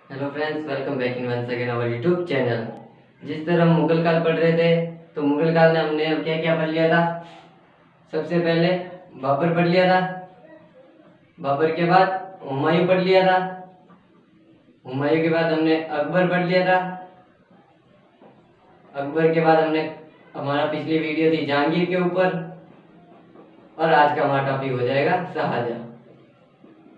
Hello friends, welcome back in once again our YouTube channel. जिस तरह हम मुगल काल पढ़ रहे थे तो मुगल काल में हमने अब क्या क्या पढ़ लिया था। सबसे पहले बाबर पढ़ लिया था। बाबर के बाद हुमायूं पढ़ लिया था। हुमायूं के बाद हमने अकबर पढ़ लिया था। अकबर के बाद हमने हमारा पिछली वीडियो थी जहांगीर के ऊपर, और आज का हमारा टॉपिक हो जाएगा शाहजहां।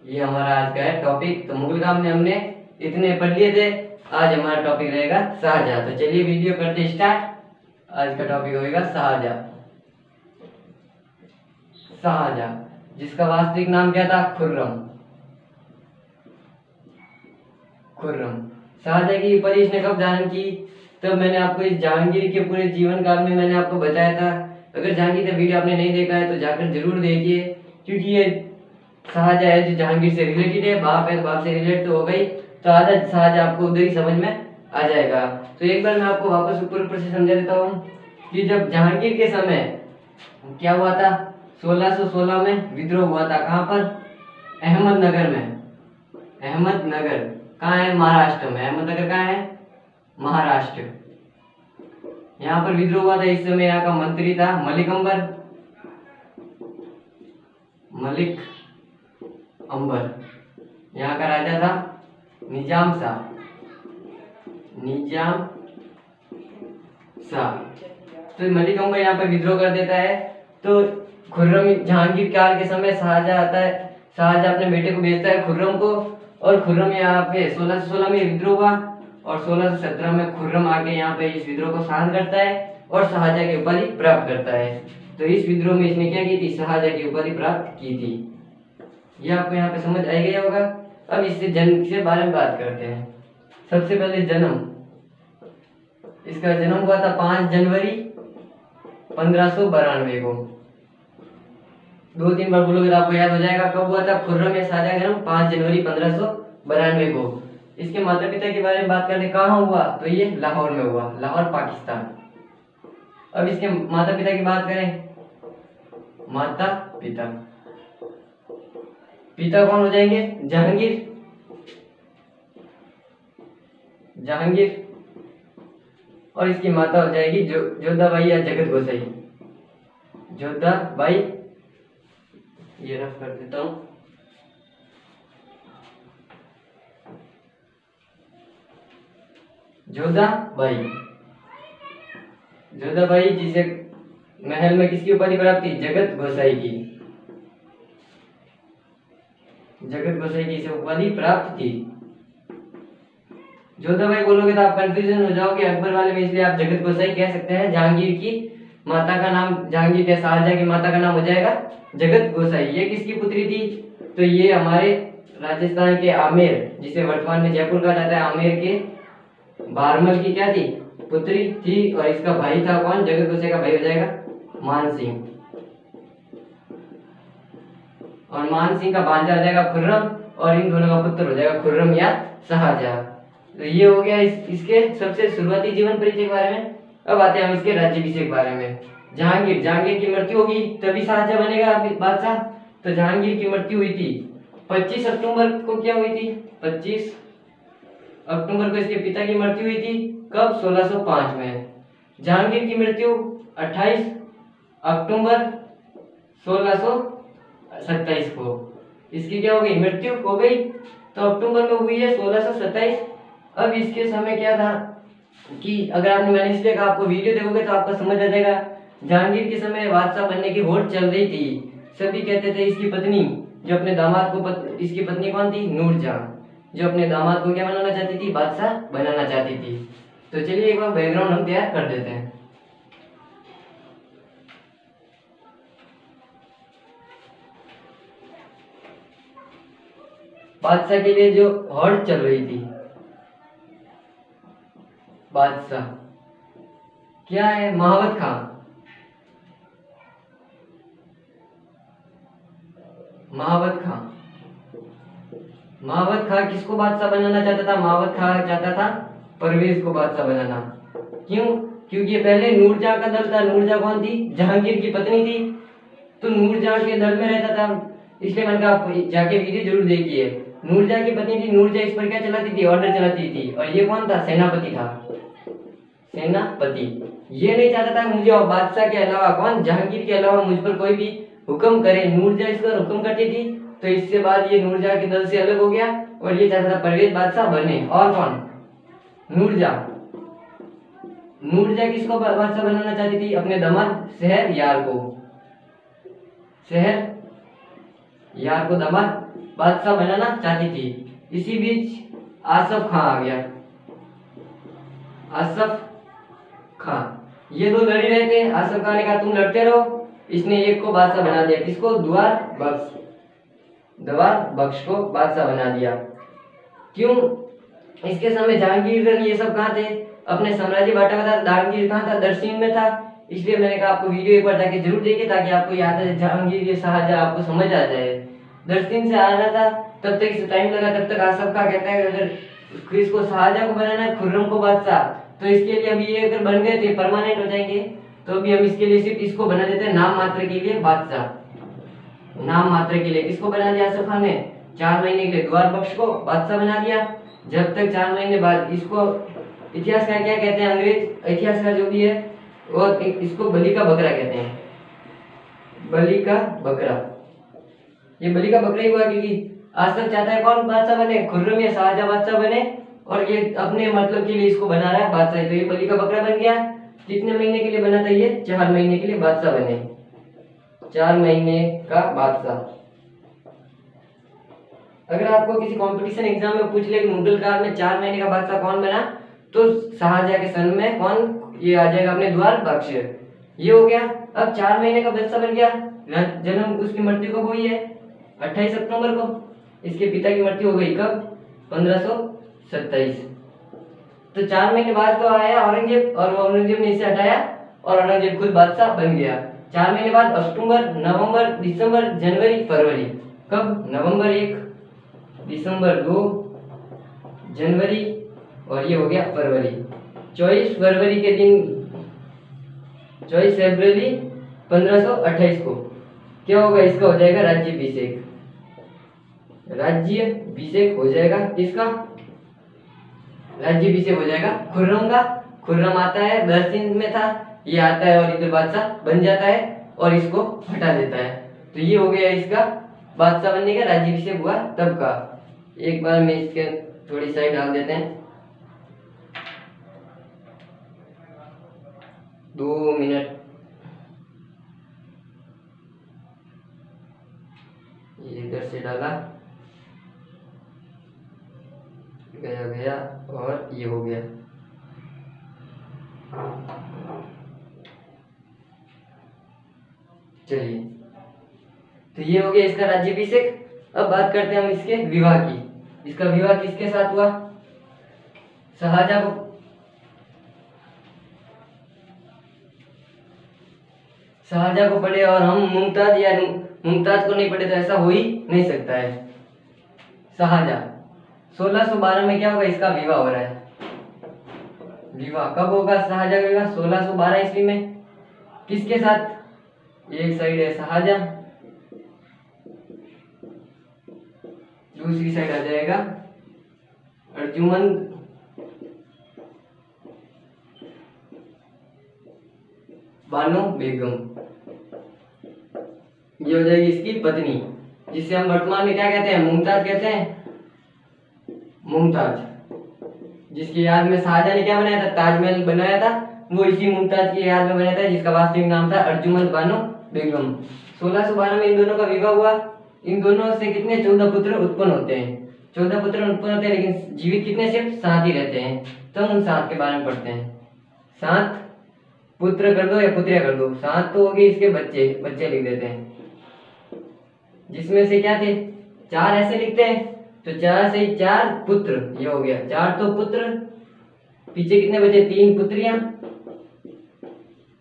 ये हमारा आज का है टॉपिक। तो मुगल काल में हमने इतने पढ़ लिए थे, आज हमारा टॉपिक रहेगा शाहजहां। तो चलिए वीडियो करते स्टार्ट। आज का टॉपिक होगा शाहजहां। शाहजहां जिसका वास्तविक नाम क्या था? खुर्रम। खुर्रम। शाहजहां की उपाधि इसने कब धारण की? तब मैंने आपको इस जहांगीर के पूरे जीवन काल में मैंने आपको बताया था। अगर जहांगीर का वीडियो आपने नहीं देखा है तो जाकर जरूर देखिए, क्योंकि ये शाहजहां है जो जहांगीर से रिलेटेड है। बाप है तो बाप से रिलेटेड तो हो गई, तो आधा शाहजहां आपको उधर ही समझ में आ जाएगा। तो एक बार मैं आपको वापस ऊपर से समझा देता हूँ कि जब जहांगीर के समय क्या हुआ था, 1616 में विद्रोह हुआ था। कहाँ पर? अहमदनगर में। अहमदनगर कहाँ है? महाराष्ट्र में। अहमदनगर कहाँ है? महाराष्ट्र। यहाँ पर विद्रोह हुआ था। इस समय यहाँ का मंत्री था मलिक अंबर। मलिक अंबर। यहाँ का राजा था निजाम शाह। निजाम शाह। तो मलिक अंबर यहाँ पर विद्रोह कर देता है। तो खुर्रम जहांगीर काल के समय शाहजहां आता है। शाहजहां अपने बेटे को भेजता है खुर्रम को, और खुर्रम यहाँ पे 1616 में विद्रोह हुआ, और 1617 में खुर्रम आके यहाँ पे इस विद्रोह को शांत करता है और शाहजहां की उपाधि प्राप्त करता है। तो इस विद्रोह में इसने क्या की थी? शाहजहां की उपाधि प्राप्त की थी। ये आपको यहाँ पे समझ आ गया होगा। अब इससे जन्म के बारे में बात करते हैं। सबसे पहले जन्म। इसका जन्म हुआ था 5 जनवरी 1592 को। 2-3 बार बोलोगे तो आपको याद हो जाएगा कब हुआ था खुर्रम या शाहजहां का जन्म। 5 जनवरी 1592 को। इसके माता पिता के बारे में बात करें, कहाँ हुआ? तो ये लाहौर में हुआ, लाहौर पाकिस्तान। अब इसके माता पिता की बात करें, माता पिता पिता कौन हो जाएंगे? जहांगीर। जहांगीर। और इसकी माता हो जाएगी जोधाबाई या जगत गोसाई। जोधाबाई, ये रफ कर देता हूं। जोधाबाई। जोधाबाई जिसे महल में किसकी उपाधि प्राप्त थी? जगत गोसाई की। जगत गोसाई की इसे उपाधि प्राप्त थी। जोधाबाई बोलोगे तो आप कंफ्यूजन हो जाओगे अकबर वाले में, इसलिए आप जगत गोसाई कह सकते हैं। जहांगीर की माता का नाम, जहांगीर के शाहजहां की माता का नाम हो जाएगा जगत गोसाई। ये किसकी पुत्री थी? तो ये हमारे राजस्थान के आमेर, जिसे वर्तमान में जयपुर कहा जाता है, आमेर के बारमल की क्या थी? पुत्री थी। और इसका भाई था कौन? जगत गोसाई का भाई हो जाएगा मान सिंह। और मान सिंह का भांजा हो जाएगा खुर्रम, और इन दोनों का पुत्र हो जाएगा खुर्रम या शाहजहां। तो ये हो गया इसके सबसे शुरुआती जीवन परिचय के बारे में। अब आते हैं हम इसके राज्याभिषेक के बारे में। जहांगीर। जहांगीर की मृत्यु होगी तभी शाहजहां बनेगा बादशाह। तो जहांगीर की मृत्यु हुई थी 25 अक्टूबर को। क्या हुई थी? 25 अक्टूबर को इसके पिता की मृत्यु हुई थी। कब? 1605 में। जहांगीर की मृत्यु 28 अक्टूबर 1627 को। इसकी क्या हो गई? मृत्यु हो गई। तो अक्टूबर में हुई है 1627। अब इसके समय क्या था कि अगर आपने, मैंने इसलिए कहा आपको वीडियो देखोगे तो आपको समझ आ जाएगा। जहांगीर के समय बादशाह बनने की होड़ चल रही थी। सभी कहते थे इसकी पत्नी जो अपने दामाद को इसकी पत्नी कौन थी? नूरजहां, जो अपने दामाद को क्या बनाना चाहती थी? बादशाह बनाना चाहती थी। तो चलिए एक बार बैकग्राउंड हम तैयार कर देते हैं। बादशाह के लिए जो होड़ चल रही थी, बादशाह क्या है? महावत खां। महावत खां। महावत खां किसको बादशाह बनाना चाहता था? महावत खां चाहता था परवेज को बादशाह बनाना। क्यों? क्योंकि पहले नूरजहां का दल था। नूरजहां कौन थी? जहांगीर की पत्नी थी। तो नूरजहां के दल में रहता था, इसलिए मैंने कहा आप जाके वीडियो जरूर देखिए। नूरजहाँ की पत्नी थी, नूरजहाँ इस पर क्या चलाती थी, ऑर्डर चलाती थी। और ये कौन था, सेनापति था, सेनापति। ये नहीं चाहता था मुझे और बादशाह के अलावा, कौन, जहांगीर के अलावा मुझ पर कोई भी हुक्म करे। नूरजहाँ इस पर हुक्म करती थी, तो इसके बाद ये नूरजहाँ के दल से अलग हो गया और ये चाहता था परवेज बादशाह बने। और कौन, नूरजहाँ। नूरजहाँ किसको बादशाह बनाना चाहती थी, अपने दामाद शहरयार को, शहरयार को दामाद बादशाह बनाना चाहती थी। इसी बीच आसफ खां आ गया, आसफ खां। ये दो लड़ रहे थे, आसफ खां ने कहा तुम लड़ते रहो, इसने एक को बादशाह बना दिया, किसको, दुआर बख्श, दुआर बख्श को बादशाह बना दिया। क्यों, इसके समय जहांगीर ये सब कहाँ थे, अपने साम्राज्य बांटा हुआ था। जहांगीर कहाँ था, दरसिंह में था। इसलिए मैंने कहा आपको वीडियो एक बार जाके जरूर देखिए, ताकि आपको याद है जहांगीर ये शाहजहां आपको समझ आ जाए। दरसिंह से आ रहा था, तब तक इसे टाइम लगा, तब तक आसफ खां कहता है अगर किसको, शाहजहां को बनाना है, खुर्रम को बादशाह, तो इसके लिए अभी ये अगर बन गए थे परमानेंट हो जाएंगे, तो अभी हम इसके लिए सिर्फ इसको बना देते हैं नाम मात्र के लिए बादशाह, नाम मात्र के लिए। किसको बना दिया आसफ खान ने, 4 महीने के लिए दुआर बख्श को बादशाह बना दिया। जब तक 4 महीने बाद इसको, इतिहासकार क्या कहते हैं, अंग्रेज इतिहासकार जो भी है, और इसको बलि का बकरा कहते हैं, बलि का बकरा। ये बलि का बकरा ही हुआ क्योंकि आसफ चाहता है कौन बादशाह बने, खुर्रम या शाहजहां बादशाह बने, और ये अपने मतलब के लिए इसको बना रहा है बादशाह। तो ये बलि का बकरा बन गया। कितने महीने के लिए बना था ये, 4 महीने के लिए बादशाह बने, 4 महीने का बादशाह। अगर आपको किसी कंपटीशन एग्जाम में पूछ ले कि मुगल काल में 4 महीने का बादशाह कौन बना, तो शाहजहां के सन में कौन, ये आ जाएगा अपने द्वार बख्श। ये हो गया। अब 4 महीने का बादशाह बन गया। जन्म उसकी मृत्यु कब हुई है, 28 अक्टूबर को। इसके पिता की मृत्यु हो गई कब, 1527। तो 4 महीने बाद तो आया औरंगजेब, और औरंगजेब ने इसे हटाया और औरंगजेब खुद बादशाह बन गया। 4 महीने बाद अक्टूबर, नवंबर, दिसंबर, जनवरी, फरवरी। कब, नवंबर 1, दिसंबर 2, जनवरी, और ये हो गया फरवरी। 24 फरवरी के दिन, 24 फरवरी 1528 को क्या होगा, इसका हो जाएगा राज्याभिषेक, राज्याभिषेक हो जाएगा। इसका राज्याभिषेक हो जाएगा खुर्रम का। खुर्रम आता है, दरसिंह में था, ये आता है और इधर बादशाह बन जाता है और इसको हटा देता है। तो ये हो गया इसका बादशाह बनने का, राज्याभिषेक हुआ तब का। एक बार में इसके थोड़ी साइड डाल देते हैं, 2 मिनट। ये इधर से डाला, गया और ये हो गया। चलिए, तो ये हो गया इसका राज्याभिषेक। अब बात करते हैं हम इसके विवाह की। इसका विवाह किसके साथ हुआ, शाहजहां को, शाहजहां को पढ़े और हम मुमताज या मुमताज को नहीं पढ़े तो ऐसा हो ही नहीं सकता है। शाहजहां 1612 में क्या होगा, इसका विवाह हो रहा है। विवाह कब होगा शाहजहां का विवाह, 1612 ईस्वी में। किसके साथ, एक साइड है शाहजहां, दूसरी साइड आ जाएगा अर्जुमंद बानो बेगम। ये हो जाएगी इसकी पत्नी, जिसे हम वर्तमान में क्या कहते हैं, मुमताज कहते हैं, मुमताज। जिसकी याद में शाहजहां ने क्या बनाया था, ताजमहल बनाया था, वो इसी मुमताज की याद में बनाया था, जिसका वास्तविक नाम था अर्जुमंद बानो बेगम। 1612 में इन दोनों का विवाह हुआ। इन दोनों से कितने 14 पुत्र उत्पन्न होते हैं, 14 पुत्र उत्पन्न होते हैं, लेकिन जीवित कितने, सिर्फ 7 ही रहते हैं। तो हम उन 7 के बारे में पढ़ते हैं। 7 पुत्र कर दो या पुत्रियां कर दो, 7 तो हो गए इसके बच्चे, बच्चे लिख देते हैं। जिसमें से क्या थे, 4 ऐसे लिखते हैं, तो 4 से 4 पुत्र, ये हो गया 4 तो पुत्र। पीछे कितने बचे, 3 पुत्रियां,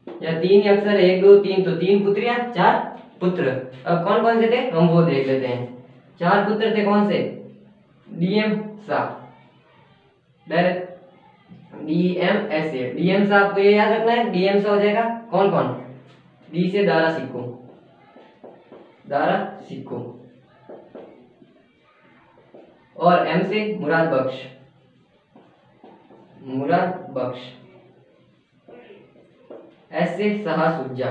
या 3 अक्षर, 1 2 3, तो 3 पुत्रियां 4 पुत्र। अब कौन कौन से थे हम वो देख लेते हैं। 4 पुत्र थे कौन से, डीएम शाह, डायरेक्ट डीएम से, डीएम शाह आपको ये याद रखना है। डीएम शाह हो जाएगा कौन कौन, डी से दारा सिक्को, दारा सिक्को। और M से मुराद बख्श, S से शाहसुज्जा,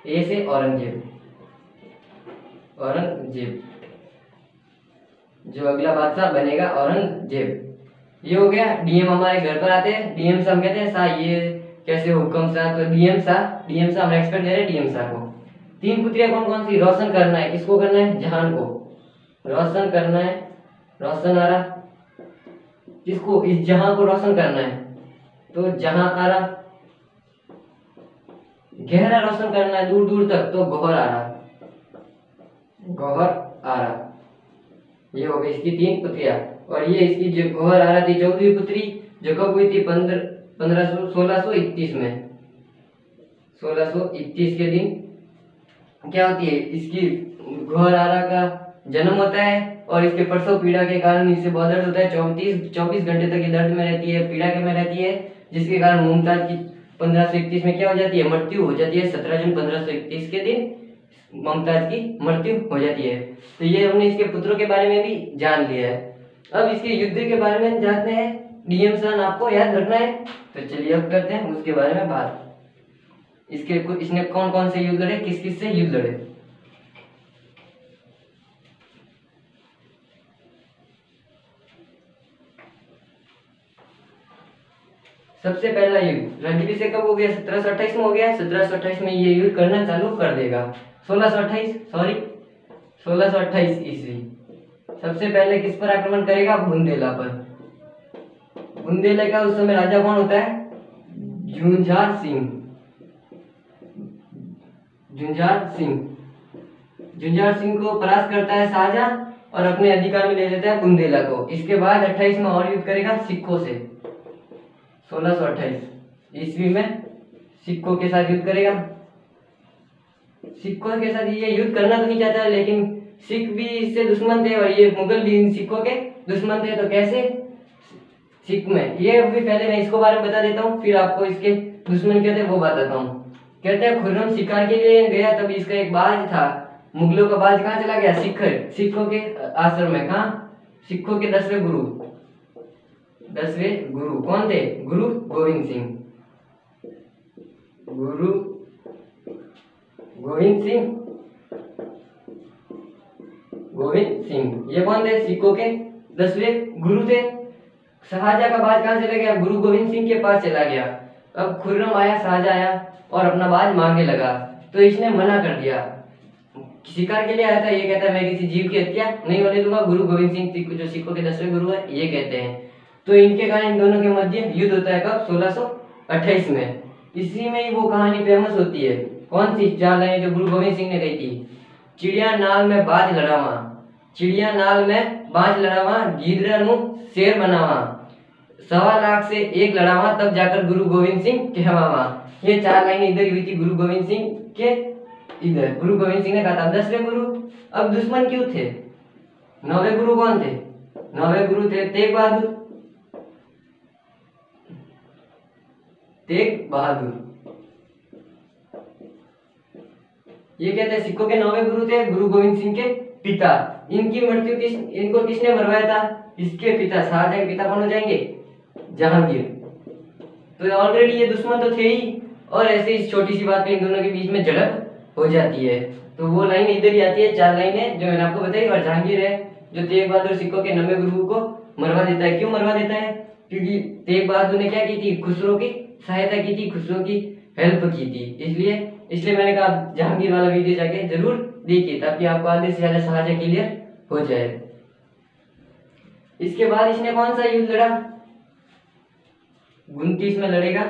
A से औरंगजेब, जो अगला बादशाह बनेगा औरंगजेब। ये हो गया। DM हमारे घर पर आते हैं, DM से हम कहते हैं शाह, ये कैसे हुक्म शाह, तो DM शाह हम एक्सपेक्ट दे रहे हैं DM शाह को। 3 पुत्रियां कौन कौन सी? रोशन करना है, किसको करना है? जहान को रोशन करना है, रोशन आरा। किसको? इस जहां को रोशन करना है, तो जहां आरा। गहरा रोशन करना है दूर दूर तक, तो गौहर आरा। ये हो गई इसकी 3 पुत्रियां। और ये इसकी जो गौहर आरा थी 14वीं पुत्री, जो कब हुई थी? 1631 में। 1631 के दिन क्या होती है? इसकी गौहर आरा का जन्म होता है और इसके प्रसव पीड़ा के कारण इसे बहुत दर्द होता है। 24 घंटे तक ये दर्द में रहती है, पीड़ा के में रहती है, जिसके कारण मुमताज की 1531 में क्या हो जाती है? मृत्यु हो जाती है। 17 जून 1531 के दिन मुमताज की मृत्यु हो जाती है। तो ये हमने इसके पुत्रों के बारे में भी जान लिया है। अब इसके युद्ध के बारे में जानते हैं। DM सन आपको याद रखना है, तो चलिए अब करते हैं उसके बारे में बात। इसने कौन कौन से युद्ध लड़े, किस किस से युद्ध लड़े? सबसे पहला युद्ध रणजीत से कब हो गया? 1728 में हो गया। 1728 में ये युद्ध करना चालू कर देगा। 1628 ईस्वी। सबसे पहले किस पर आक्रमण करेगा? बुंदेला पर। बुंदेला का उस समय राजा कौन होता है? झुंझार सिंह को परास्त करता है शाहजहां और अपने अधिकार में ले लेता है बुंदेला को। इसके बाद 28 में और युद्ध करेगा सिखों से। 1628 ईस्वी में सिखों के साथ युद्ध करेगा। सिखों के साथ ये युद्ध करना तो नहीं चाहता, लेकिन सिख भी इससे दुश्मन थे और ये मुगल भी इन सिखों के दुश्मन थे। तो कैसे? सिख में ये अभी पहले मैं इसको बारे में बता देता हूँ, फिर आपको इसके दुश्मन क्या थे वो बताता हूँ। कहते हैं खुर्रम शिकार के लिए गया, तब इसका एक बाज था। मुगलों का बाज कहाँ चला गया? सिखों के आश्रम में। कहाँ? सिखों के 10वें गुरु कौन थे? गुरु गोविंद सिंह ये कौन थे? सिखों के 10वें गुरु थे। शाहजहां का बाज कहाँ चला गया? गुरु गोविंद सिंह के पास चला गया। अब खुर्रम आया, शाहजहां आया और अपना बाज मांगने लगा, तो इसने मना कर दिया। शिकार के लिए आया था, ये कहता है मैं किसी जीव की हत्या नहीं होने दूंगा। गुरु गोविंद सिंह जो सिखों के 10वें गुरु है ये कहते हैं। तो इनके कारण इन दोनों के मध्य युद्ध होता है। कब? 1628 में। इसी में ही वो कहानी फेमस होती है। कौन सी? चार लाइनें जो गुरु गोविंद सिंह ने कही थी। चिड़िया नाल में बाज लड़ावा, गीदड़ा नु शेर बनावा, 1.25 लाख से 1 लड़ावा, तब जाकर गुरु गोविंद सिंह कहवावा। ये 4 लाइनें इधर हुई थी गुरु गोविंद सिंह के इधर। गुरु गोविंद सिंह ने कहा था 10वें गुरु। अब दुश्मन क्यों थे? 9वें गुरु कौन थे? 9वें गुरु थे तेग बहादुर। ये कहते हैं सिखों के 9वें गुरु थे गुरु गोविंद सिंह के पिता। इनकी मृत्यु इनको किसने मरवाया था? इसके पिता। शाहजहां के पिता कौन हो जाएंगे? जहांगीर। तो ऑलरेडी ये दुश्मन तो थे ही, और ऐसे इस छोटी सी बात पे इन दोनों के बीच में झड़प हो जाती है। तो वो लाइन इधर ही आती है, 4 लाइनें जो मैंने आपको बताई। और जहांगीर है जो तेग बहादुर सिखों के 9वें गुरु को मरवा देता है। क्यों मरवा देता है? क्योंकि तेग बहादुर ने क्या की थी? खुसरो की सहायता की थी, खुसरो की हेल्प की थी। इसलिए मैंने कहा जहांगीर वाला वीडियो जाके जरूर देखिए, ताकि आपको आधे से ज्यादा शाहजहां क्लियर हो जाए। इसके बाद इसने कौन सा युद्ध लड़ा? 29 में लड़ेगा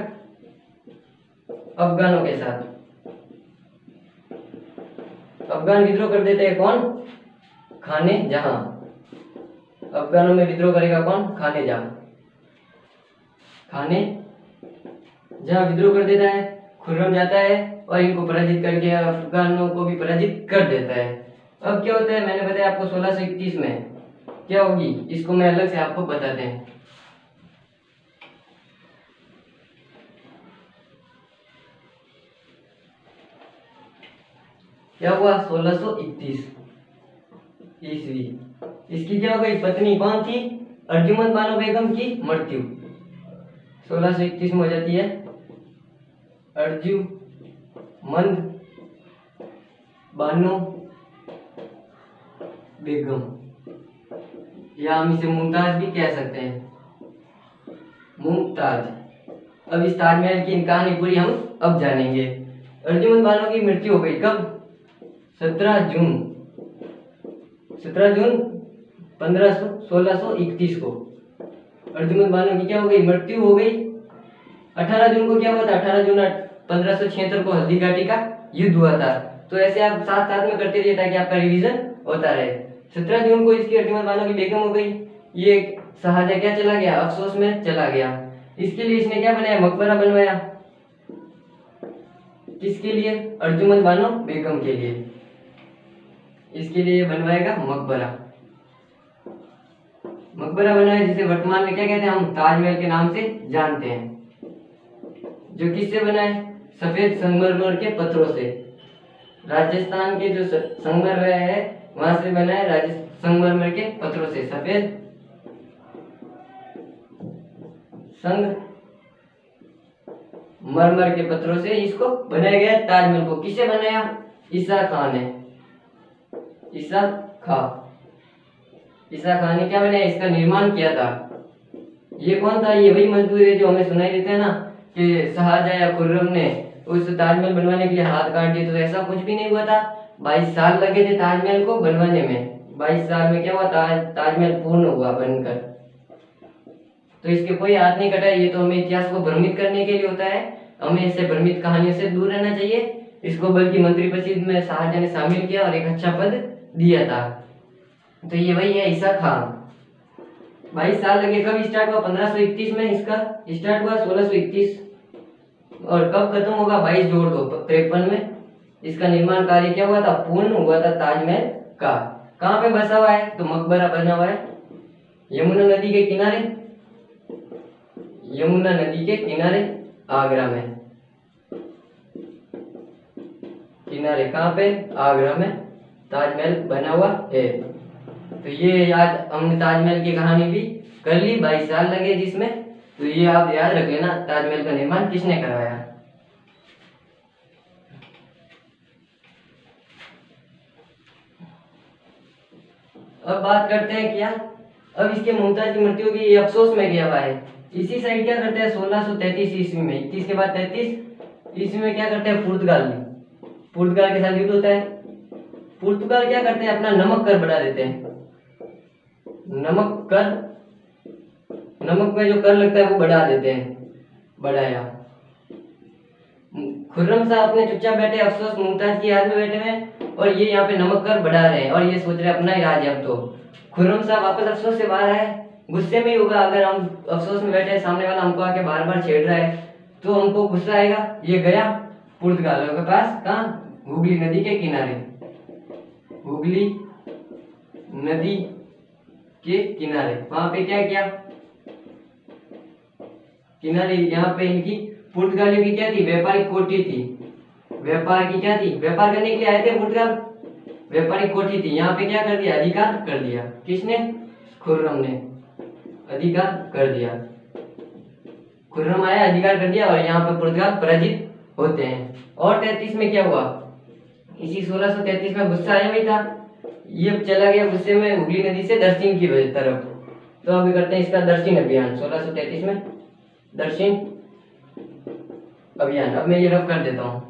अफगानों के साथ। अफगान विद्रोह कर देते हैं कौन? खाने जहां। अफगानों में विद्रोह करेगा कौन? खाने जहां विद्रोह कर देता है। खुर्रम जाता है और इनको पराजित करके अफगानों को भी पराजित कर देता है। अब क्या होता है? मैंने बताया आपको 1631 में क्या होगी, इसको मैं अलग से आपको बताते हैं। क्या हुआ? 1631 ईस्वी। इसकी क्या हो गई, पत्नी कौन थी, अर्जुमंद बानो बेगम की मृत्यु 1631 में हो जाती है। अर्जुमंद बानो बेगम, या हम इसे मुमताज भी कह सकते हैं, मुमताज। अब इस ताजमहल की कहानी पूरी हम अब जानेंगे। अर्जुमंद बानो की मृत्यु हो गई कब, 17 जून 1631 को अर्जुमंद बानो की क्या हो गई, मृत्यु हो गई। 18 जून को क्या हुआ था, 18 जून 1576 को हल्दी घाटी का युद्ध हुआ था। तो ऐसे आप साथ साथ में करते रहिए ताकि आपका रिवीजन होता रहे। 17 जून को इसकी अर्जुमंद बानो की बेगम हो गई। ये शाहजहां क्या चला गया, अफसोस में चला गया। इसके लिए इसने क्या बनाया, मकबरा बनवाया। किसके लिए, अर्जुमंद बानो बेगम के लिए। इसके लिए बनवाएगा मकबरा, मकबरा बनाया जिसे वर्तमान में क्या कहते हैं, हम ताजमहल के नाम से जानते हैं। जो किससे बना है, सफेद संगमरमर के पत्थरों से। राजस्थान के जो संगमरमर है वहां से बना है, संगमरमर के पत्थरों से, सफेद संगमरमर के पत्थरों से इसको बनाया गया ताजमहल को। किससे बनाया, ईसा खान ने, ईसा खान ने क्या बनाया, इसका निर्माण किया था। ये कौन था, ये वही मजदूर है जो हमें सुनाई देते हैं ना कि शाहजहां या खुर्रम ने उस ताजमहल बनवाने के लिए हाथ काट दिए। तो ऐसा कुछ भी नहीं हुआ था, 22 साल लगे थे ताजमहल को बनवाने में। 22 साल में क्या हुआ, ताजमहल पूर्ण हुआ बनकर। तो इसके कोई हाथ नहीं कटा। ये तो हमें इतिहास को भ्रमित करने के लिए होता है। हमें ऐसे भ्रमित कहानियों से दूर रहना चाहिए। इसको बल्कि मंत्रिपरिषद में शाहजहां ने शामिल किया और एक अच्छा पद दिया था। तो ये वही है ईसा खान। 22 साल लगे। कब स्टार्ट हुआ, 1531 में इसका स्टार्ट हुआ, 1631। और कब खत्म होगा, 22 जोड़ दो 53 में। इसका निर्माण कार्य क्या हुआ था, पूर्ण हुआ था ताजमहल का। कहाँ पे बसा हुआ है, तो मकबरा बना हुआ है यमुना नदी के किनारे, यमुना नदी के किनारे आगरा में। किनारे कहाँ पे, आगरा में ताजमहल बना हुआ है। तो ये याद, हमने ताजमहल की कहानी भी कर ली। 22 साल लगे जिसमें। तो ये आप याद रख लेना, ताजमहल का निर्माण किसने करवाया। अब बात करते हैं क्या, अब इसके मुमताज की मृत्यु की, ये अफसोस में गया हुआ है। इसी साइड क्या करते हैं, 1633 ईस्वी में, 31 के बाद 33 ईस्वी में क्या करते हैं, पुर्तगाल के साथ युद्ध होता है। पुर्तगाल क्या करते हैं, अपना नमक कर बढ़ा देते हैं। नमक में जो कर लगता है वो बढ़ा देते हैं, बढ़ाया। खुर्रम साहब अपने चुपचाप बैठे, अफसोस मुमताज की याद में बैठे हैं, और ये यहाँ पे नमक कर बढ़ा रहे हैं और ये सोच रहे हैं अपना ही राज है। अब तो खुर्रम साहब वापस अफसोस से बाहर आए, गुस्से में ही होगा। अगर हम अफसोस में बैठे, सामने वाला हमको आके बार बार छेड़ रहा है तो हमको गुस्सा आएगा। ये गया पुर्तगाल के पास, कहाँ, हुगली नदी के किनारे, हुगली नदी के किनारे। वहां पे क्या किया, किनारे, यहाँ पे इनकी पुर्तगालियों की क्या थी, व्यापारिक कोठी थी। व्यापार की क्या थी, व्यापार करने के लिए आए थे पुर्तगाल, व्यापारिक कोठी थी। यहाँ पे क्या कर दिया, अधिकार कर दिया। किसने, खुर्रम ने अधिकार कर दिया। खुर्रम आया, अधिकार कर दिया, और यहाँ पे पुर्तगाल पराजित होते हैं। और 33 में क्या हुआ, इसी 1633 में गुस्सा आया हुआ था, ये चला गया गुस्से में हुगली नदी से दक्षिण की तरफ। तो अभी करते हैं इसका दक्षिण अभियान। 1633 में दक्षिण अभियान। अब मैं ये रफ कर देता हूँ।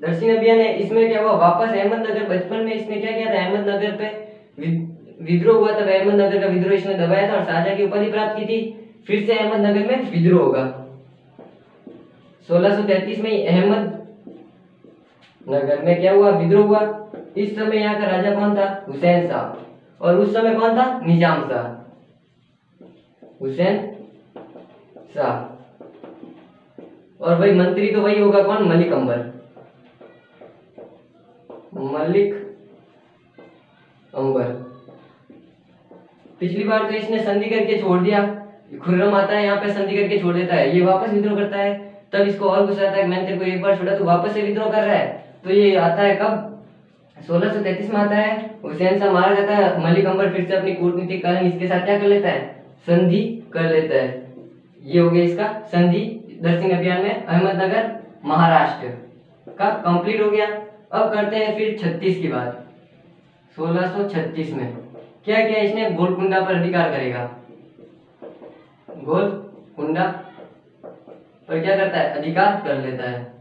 दक्षिण अभियान है, इसमें क्या हुआ, वापस अहमदनगर, बचपन में इसने क्या किया था, अहमदनगर पे विद्रोह हुआ था। अहमदनगर का विद्रोह इसने दबाया था और शाहजहां की उपाधि प्राप्त की थी। फिर से अहमदनगर में विद्रोह होगा। 1633 में अहमदनगर में क्या हुआ, विद्रोह हुआ। इस समय यहाँ का राजा कौन था, हुसैन शाह, और उस समय कौन था, निजाम शाह, हुसैन शाह। और वही मंत्री तो वही होगा, कौन, मलिक अंबर, मलिक अंबर। पिछली बार तो इसने संधि करके छोड़ दिया, खुर्रम आता है यहाँ पे संधि करके छोड़ देता है, ये वापस विद्रोह करता है। तब इसको और गुस्सा आता है, मैंने तेरे को एक बार छोड़ा तो वापस से विद्रोह कर रहा है। तो ये आता है कब, 1633 में आता है। हुसैन शाह मारा जाता है, मलिक अंबर फिर से अपनी कूटनीतिक कारण इसके साथ क्या कर लेता है, संधि कर लेता है। ये हो गया इसका संधि दरसिंह अभियान में अहमदनगर महाराष्ट्र का कंप्लीट हो गया। अब करते हैं फिर 36 की बात। 1636 में क्या किया इसने, गोलकुंडा पर अधिकार करेगा। गोलकुंडा पर क्या करता है, अधिकार कर लेता है।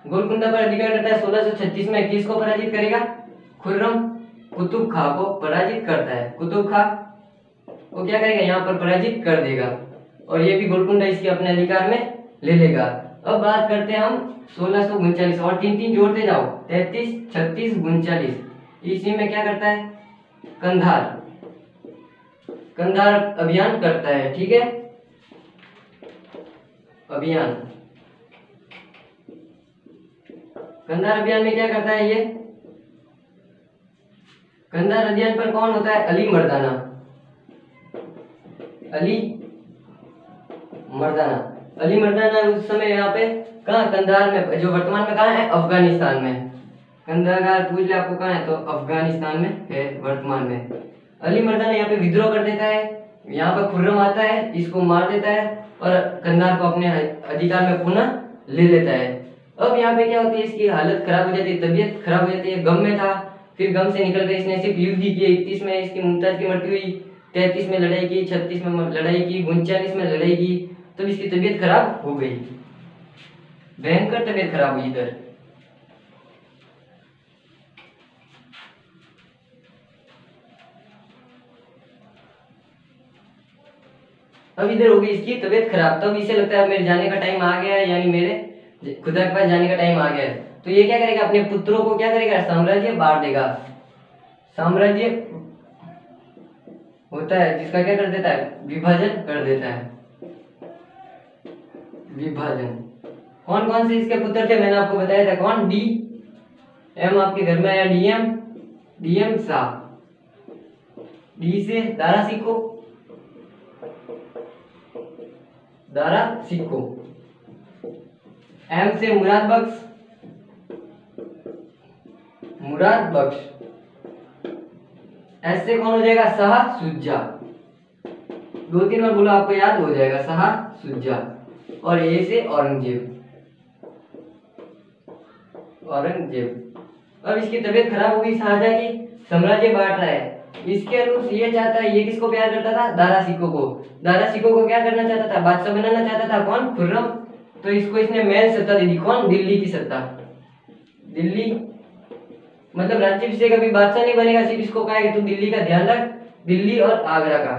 गोलकुंडा पर अधिकार करता है 1636 में। किसको पराजित करेगा, खुर्रम कुतुब खां को पराजित करता है। कुतुब खां को क्या करेगा, यहाँ पर पराजित कर देगा और ये भी गोलकुंडा इसके अपने अधिकार में ले लेगा। अब बात करते हैं हम 1639 और तीन तीन जोड़ते जाओ, 33, 36, 39। इसी में क्या करता है, कंधार अभियान करता है। ठीक है, अभियान, कंधार अभियान में क्या करता है ये, कंधार अभियान पर कौन होता है, अली मर्दाना। अली मर्दाना उस समय यहाँ पे कहाँ, कंधार में, जो वर्तमान में कहाँ है, अफगानिस्तान में। कंधार पूछ ले आपको कहाँ है, तो अफगानिस्तान में है वर्तमान में। अली मर्दाना यहाँ पे विद्रोह कर देता है, यहाँ पर खुर्रम आता है, इसको मार देता है और कंधार को अपने अधिकार में पुनः ले लेता है। अब यहाँ पे क्या होती है, इसकी हालत खराब हो जाती है, तबीयत खराब हो जाती है, गम में था, फिर गम से निकल कर इसने सिर्फ युद्ध ही किए। 31 में इसकी मुमताज की मृत्यु हुई, 33 में लड़ाई की, 36 में लड़ाई की, 39 में लड़ाई की। तो इसकी तबीयत खराब हो गई, भयंकर तबीयत खराब हुई इधर। अब इधर हो गई इसकी तबीयत खराब, तब इसे लगता है मेरे जाने का टाइम आ गया है, यानी मेरे खुदा के पास जाने का टाइम आ गया है। तो ये क्या करेगा, अपने पुत्रों को क्या करेगा, साम्राज्य बांट देगा। साम्राज्य होता है जिसका क्या कर देता है, विभाजन कर देता है। विभाजन, कौन कौन से इसके पुत्र थे, मैंने आपको बताया था, कौन, डी एम आपके घर में आया, डीएम शाह। डी से दारा सिक्को, एम से मुराद बख्श, एस से कौन हो जाएगा, शाह सुज्जा। 2-3 बार बोला आपको याद हो जाएगा, शाह सुज्जा। और ए से औरंगजेब। अब इसकी तबीयत खराब हो गई, शाहजहां की, साम्राज्य बांट रहा है। इसके अनुसार ये चाहता है, ये किसको प्यार करता था, दारा सिक्को को। दारा सिक्को को क्या करना चाहता था, बादशाह बनाना चाहता था, कौन, खुर्रम। तो इसको इसने महल सत्ता दे दी, कौन, दिल्ली की सत्ता। दिल्ली मतलब राज्य से कभी बादशाह नहीं बनेगा, सिर्फ इसको कहा है कि तू दिल्ली का ध्यान रख, दिल्ली और आगरा का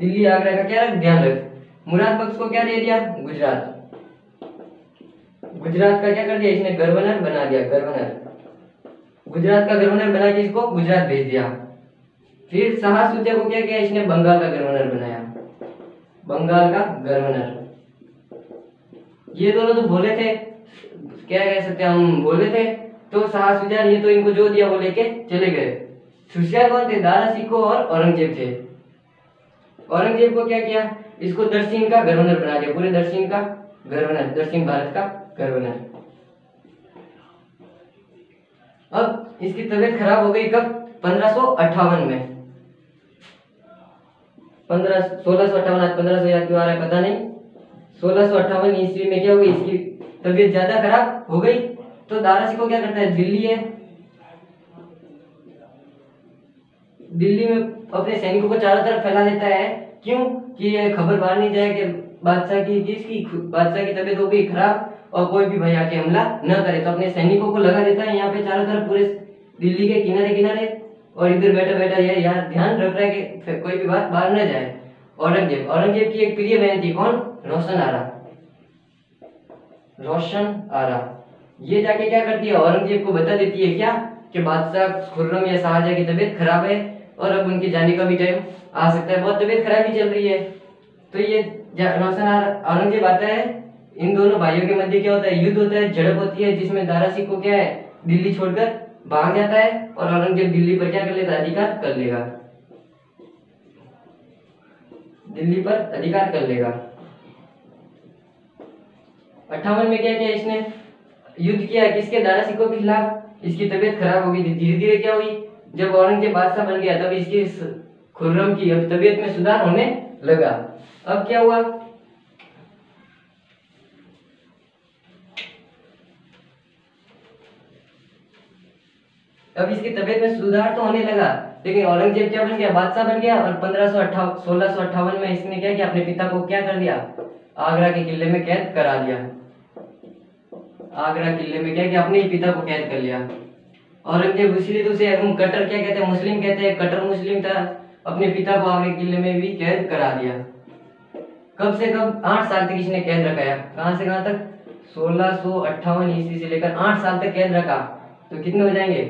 क्या रख, ध्यान रख। मुराद बख्श को क्या दे दिया, गुजरात का क्या कर दिया इसने, गवर्नर बना दिया, गुजरात का गवर्नर बना के इसको गुजरात भेज दिया। फिर शाह सुजा को क्या किया इसने, बंगाल का गवर्नर बनाया, बंगाल का गवर्नर। ये दोनों तो भोले थे, क्या कह सकते हैं हम, भोले थे। तो शाह सुजा ये तो इनको जो दिया वो लेके चले गए। होशियार कौन थे, दारा सिक्को और औरंगजेब थे। औरंगजेब को क्या किया, इसको दक्षिण का गवर्नर बना दिया, पूरे दक्षिण का गवर्नर, दक्षिण भारत का गवर्नर। अब इसकी तबीयत खराब हो गई कब, 1558 में। 1658, 1500 याद क्यों आ रहा है पता नहीं। 1658 ईस्वी में क्या हो गई, इसकी तबीयत ज्यादा खराब हो गई। तो दारा सिक्को क्या करता है, दिल्ली है, दिल्ली में अपने सैनिकों को चारों तरफ फैला देता है। क्यों, कि ये खबर बाहर नहीं जाए कि बादशाह की तबीयत हो गई खराब और कोई भी भाई आके हमला न करे। तो अपने सैनिकों को लगा देता है यहाँ पे चारों तरफ, पूरे दिल्ली के किनारे, और इधर बैठा ये यार ध्यान रख रहा है कि कोई भी बात बाहर न जाए। औरंगजेब की एक प्रिय बहन थी, कौन, रोशन आरा। ये जाके क्या करती है, औरंगजेब को बता देती है क्या, कि बादशाह खुर्रम या शाहजहां की तबीयत खराब है और अब उनके जाने का भी टाइम आ सकता है, बहुत तबीयत खराब ही चल रही है। तो ये रोशन आरा, औरंगजेब आता है, इन दोनों भाइयों के मध्य क्या होता है, युद्ध होता है, झड़प होती है, जिसमें दारा सिक्को क्या है, दिल्ली छोड़कर भाग जाता है और औरंगजेब दिल्ली पर क्या कर लेता है, अधिकार कर लेगा। दिल्ली पर अधिकार कर लेगा। 58 में क्या किया इसने, युद्ध किया किसके, दारा सिकों के खिलाफ। इसकी तबीयत खराब हो गई थी, धीरे धीरे क्या हुई, जब औरंगजेब बादशाह बन गया तब इसकी खुर्रम की अब तबीयत में सुधार होने लगा। अब क्या हुआ, अब इसकी तबीयत में सुधार तो होने लगा, लेकिन औरंगजेब क्या बन गया, बादशाह बन गया। और 1658 में इसने क्या किया, अपने पिता को क्या कर दिया, आगरा के किले में कैद करा दिया। आगरा किले में क्या किया, अपने ही पिता को कैद कर लिया। औरंगजेब इसलिए तो उसे हम कट्टर क्या कहते हैं, मुस्लिम कहते हैं, कट्टर मुस्लिम था, अपने पिता को आगरा किले में भी कैद करा दिया। कब से कब, 8 साल तक इसने कैद रखाया। कहां से कहां तक, 1658 ईस्वी से लेकर 8 साल तक कैद रखा। तो कितने हो जाएंगे,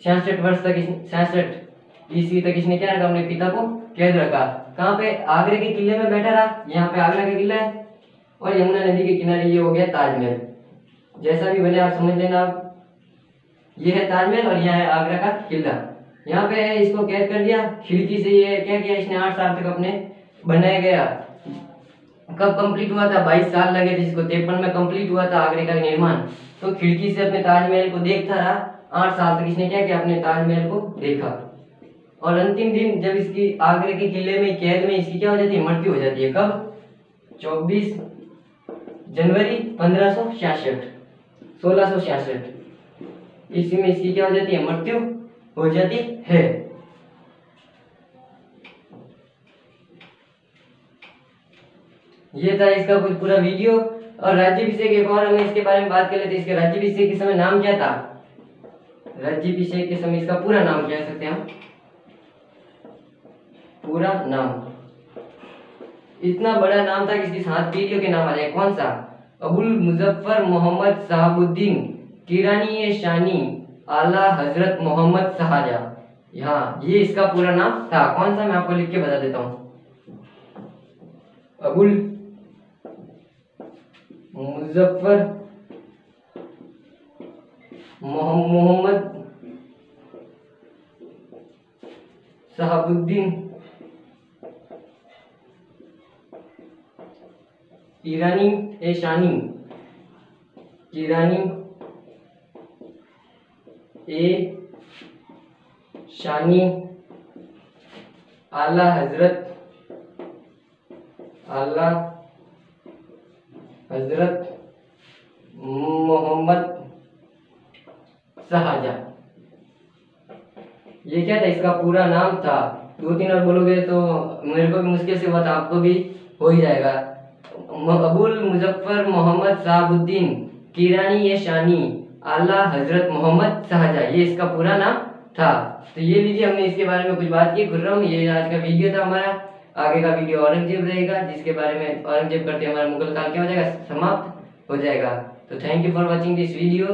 66 वर्ष तक, 66 ईस्वी तक इसने क्या रखा, अपने पिता को कैद रखा। कहाँ पे, आगरे के किले में बैठा रहा। यहाँ पे आगरा का किला है और यमुना नदी के किनारे ये हो गया ताजमहल। जैसा भी बने आप समझ लेना। आप ये है ताजमहल और यहाँ है आगरा का किला। यहाँ पे है, इसको कैद कर दिया खिड़की से। ये क्या किया इसने, 8 साल तक अपने बनाया गया। कब कंप्लीट हुआ था, 22 साल लगे थे इसको, 53 में कंप्लीट हुआ था आगरे का निर्माण। तो खिड़की से अपने ताजमहल को देखता रहा, 8 साल तक इसने क्या किया, अपने ताजमहल को देखा। और अंतिम दिन जब इसकी आगरे के किले में कैद में इसकी क्या हो जाती है, मृत्यु हो जाती है। कब, 24 जनवरी 1666 इसी में इसकी क्या हो जाती है, मृत्यु हो जाती है। ये था इसका कुछ पूरा वीडियो। और राज्याभिषेक एक और हमें इसके बारे में बात कर लेते हैं। इसके राज्याभिषेक के समय नाम क्या था, राज्याभिषेक के समय इसका पूरा नाम कह सकते हैं हम, पूरा नाम। इतना बड़ा नाम था कि इसकी 7 पीढ़ियों के नाम आ जाए। कौन सा, अबुल मुजफ्फर मोहम्मद साहबुद्दीन कीरानी शानी आला हजरत मोहम्मद शाहजहां। यहाँ ये इसका पूरा नाम था। कौन सा, मैं आपको लिख के बता देता हूँ, अबुल मुजफ्फर मोहम्मद साहबुद्दीन ईरानी ए शानी, ईरानी ए शानी आला हजरत मोहम्मद शाहजहां। ये क्या था, इसका पूरा नाम था। 2-3 और बोलोगे तो मेरे को भी मुश्किल से हुआ था, आपको भी हो ही जाएगा। अबुल मुजफ्फर मोहम्मद साहबुद्दीन कीरानी ए शानी आला हजरत मोहम्मद शाहजहां, ये इसका पूरा नाम था। तो ये लीजिए, हमने इसके बारे में कुछ बात की। खुर्रम, ये आज का वीडियो था हमारा। आगे का वीडियो औरंगजेब रहेगा, जिसके बारे में औरंगजेब करते हमारा मुगल काल क्या हो जाएगा, समाप्त हो जाएगा। तो thank you for watching this video.